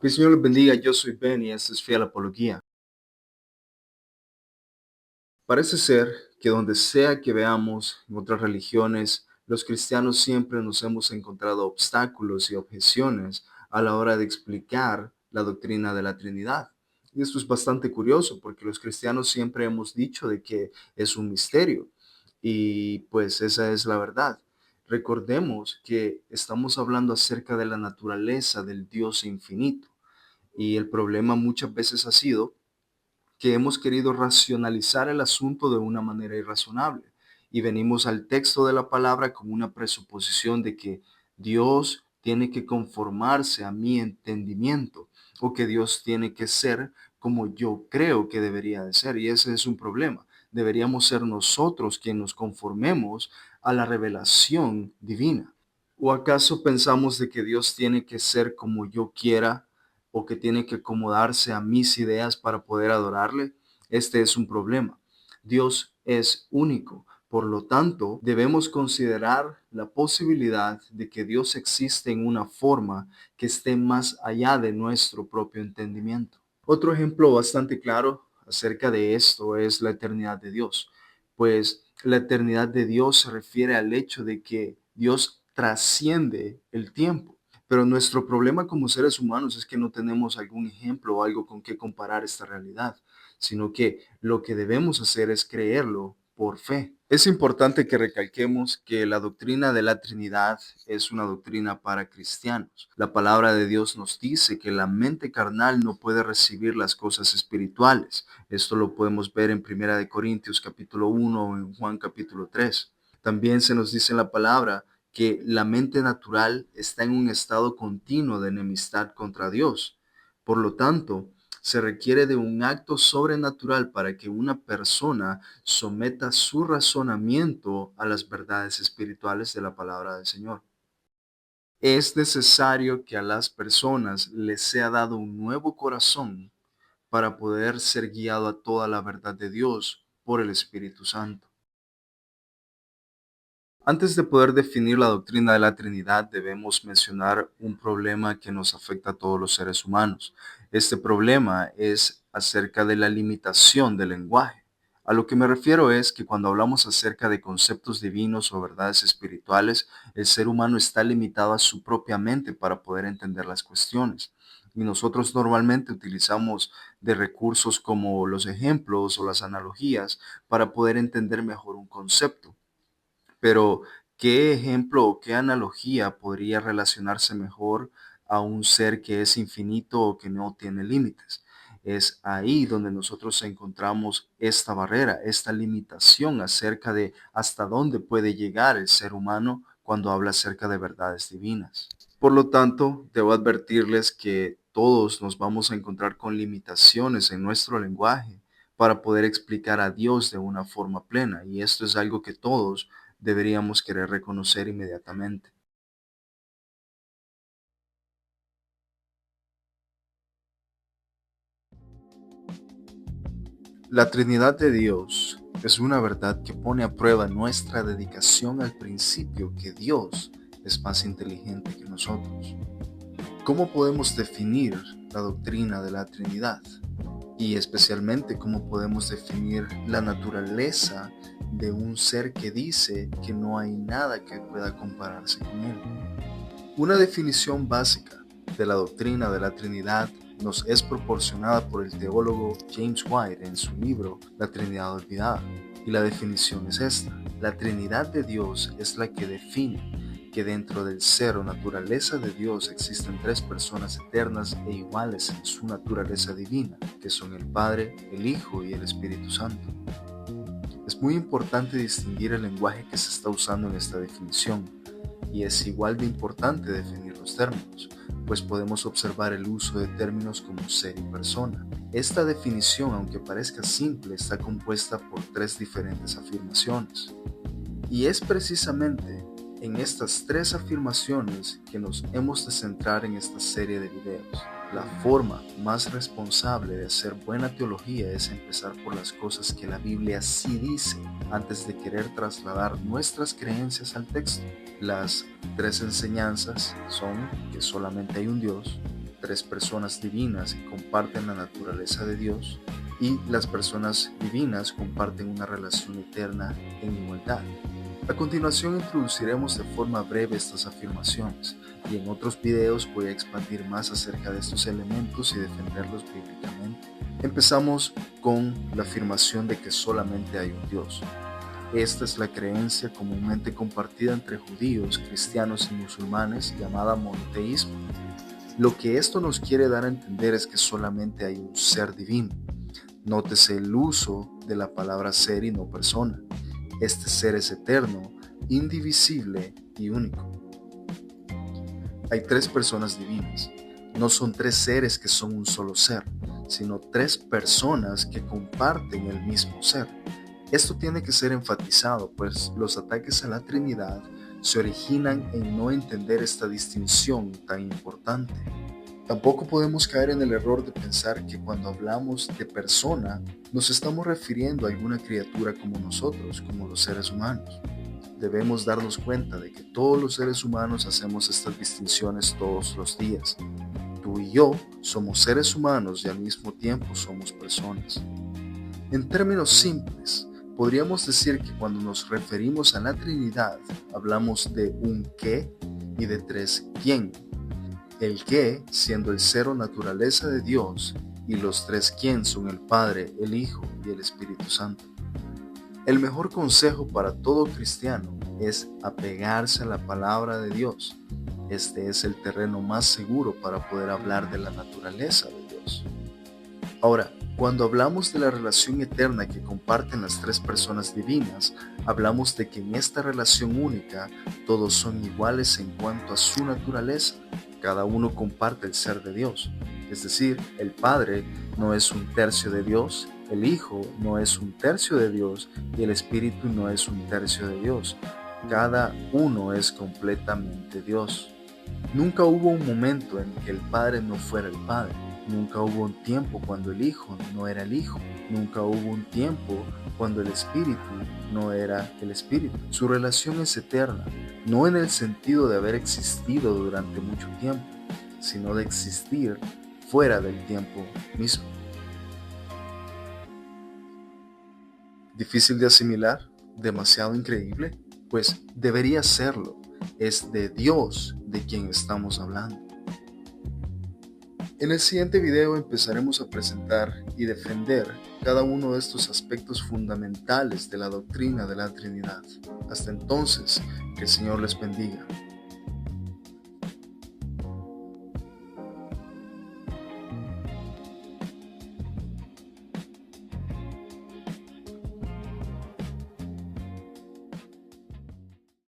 Que el Señor les bendiga, yo soy Ben y esto es Fiel Apología. Parece ser que donde sea que veamos en otras religiones, los cristianos siempre nos hemos encontrado obstáculos y objeciones a la hora de explicar la doctrina de la Trinidad. Y esto es bastante curioso porque los cristianos siempre hemos dicho de que es un misterio y pues esa es la verdad. Recordemos que estamos hablando acerca de la naturaleza del Dios infinito. Y el problema muchas veces ha sido que hemos querido racionalizar el asunto de una manera irrazonable y venimos al texto de la palabra con una presuposición de que Dios tiene que conformarse a mi entendimiento o que Dios tiene que ser como yo creo que debería de ser. Y ese es un problema. Deberíamos ser nosotros quienes nos conformemos a la revelación divina. ¿O acaso pensamos de que Dios tiene que ser como yo quiera o que tiene que acomodarse a mis ideas para poder adorarle? Este es un problema. Dios es único. Por lo tanto, debemos considerar la posibilidad de que Dios existe en una forma que esté más allá de nuestro propio entendimiento. Otro ejemplo bastante claro acerca de esto es la eternidad de Dios, pues la eternidad de Dios se refiere al hecho de que Dios trasciende el tiempo. Pero nuestro problema como seres humanos es que no tenemos algún ejemplo o algo con que comparar esta realidad, sino que lo que debemos hacer es creerlo por fe. Es importante que recalquemos que la doctrina de la Trinidad es una doctrina para cristianos. La palabra de Dios nos dice que la mente carnal no puede recibir las cosas espirituales. Esto lo podemos ver en Primera de Corintios capítulo 1 o en Juan capítulo 3. También se nos dice en la palabra que la mente natural está en un estado continuo de enemistad contra Dios. Por lo tanto, se requiere de un acto sobrenatural para que una persona someta su razonamiento a las verdades espirituales de la palabra del Señor. Es necesario que a las personas les sea dado un nuevo corazón para poder ser guiado a toda la verdad de Dios por el Espíritu Santo. Antes de poder definir la doctrina de la Trinidad, debemos mencionar un problema que nos afecta a todos los seres humanos. Este problema es acerca de la limitación del lenguaje. A lo que me refiero es que cuando hablamos acerca de conceptos divinos o verdades espirituales, el ser humano está limitado a su propia mente para poder entender las cuestiones. Y nosotros normalmente utilizamos de recursos como los ejemplos o las analogías para poder entender mejor un concepto. Pero, ¿qué ejemplo o qué analogía podría relacionarse mejor a un ser que es infinito o que no tiene límites? Es ahí donde nosotros encontramos esta barrera, esta limitación acerca de hasta dónde puede llegar el ser humano cuando habla acerca de verdades divinas. Por lo tanto, debo advertirles que todos nos vamos a encontrar con limitaciones en nuestro lenguaje para poder explicar a Dios de una forma plena, y esto es algo que todos deberíamos querer reconocer inmediatamente. La Trinidad de Dios es una verdad que pone a prueba nuestra dedicación al principio que Dios es más inteligente que nosotros. ¿Cómo podemos definir la doctrina de la Trinidad? Y especialmente cómo podemos definir la naturaleza de un ser que dice que no hay nada que pueda compararse con él. Una definición básica de la doctrina de la Trinidad nos es proporcionada por el teólogo James White en su libro La Trinidad Olvidada. Y la definición es esta: la Trinidad de Dios es la que define que dentro del ser o naturaleza de Dios existen tres personas eternas e iguales en su naturaleza divina, que son el Padre, el Hijo y el Espíritu Santo. Es muy importante distinguir el lenguaje que se está usando en esta definición, y es igual de importante definir los términos, pues podemos observar el uso de términos como ser y persona. Esta definición, aunque parezca simple, está compuesta por tres diferentes afirmaciones. Y es precisamente en estas tres afirmaciones que nos hemos de centrar en esta serie de videos. La forma más responsable de hacer buena teología es empezar por las cosas que la Biblia sí dice antes de querer trasladar nuestras creencias al texto. Las tres enseñanzas son que solamente hay un Dios, tres personas divinas que comparten la naturaleza de Dios y las personas divinas comparten una relación eterna en igualdad. A continuación introduciremos de forma breve estas afirmaciones y en otros videos voy a expandir más acerca de estos elementos y defenderlos bíblicamente. Empezamos con la afirmación de que solamente hay un Dios. Esta es la creencia comúnmente compartida entre judíos, cristianos y musulmanes llamada monoteísmo. Lo que esto nos quiere dar a entender es que solamente hay un ser divino. Nótese el uso de la palabra ser y no persona. Este ser es eterno, indivisible y único. Hay tres personas divinas. No son tres seres que son un solo ser, sino tres personas que comparten el mismo ser. Esto tiene que ser enfatizado, pues los ataques a la Trinidad se originan en no entender esta distinción tan importante. Tampoco podemos caer en el error de pensar que cuando hablamos de persona, nos estamos refiriendo a alguna criatura como nosotros, como los seres humanos. Debemos darnos cuenta de que todos los seres humanos hacemos estas distinciones todos los días. Tú y yo somos seres humanos y al mismo tiempo somos personas. En términos simples, podríamos decir que cuando nos referimos a la Trinidad, hablamos de un qué y de tres quién. El qué siendo el ser o naturaleza de Dios y los tres quién son el Padre, el Hijo y el Espíritu Santo. El mejor consejo para todo cristiano es apegarse a la palabra de Dios. Este es el terreno más seguro para poder hablar de la naturaleza de Dios. Ahora, cuando hablamos de la relación eterna que comparten las tres personas divinas, hablamos de que en esta relación única todos son iguales en cuanto a su naturaleza. Cada uno comparte el ser de Dios. Es decir, el Padre no es un tercio de Dios, el Hijo no es un tercio de Dios y el Espíritu no es un tercio de Dios. Cada uno es completamente Dios. Nunca hubo un momento en que el Padre no fuera el Padre. Nunca hubo un tiempo cuando el Hijo no era el Hijo. Nunca hubo un tiempo cuando el Espíritu no era el Espíritu. Su relación es eterna, no en el sentido de haber existido durante mucho tiempo, sino de existir fuera del tiempo mismo. ¿Difícil de asimilar? ¿Demasiado increíble? Pues debería serlo. Es de Dios de quien estamos hablando. En el siguiente video empezaremos a presentar y defender cada uno de estos aspectos fundamentales de la doctrina de la Trinidad. Hasta entonces, que el Señor les bendiga.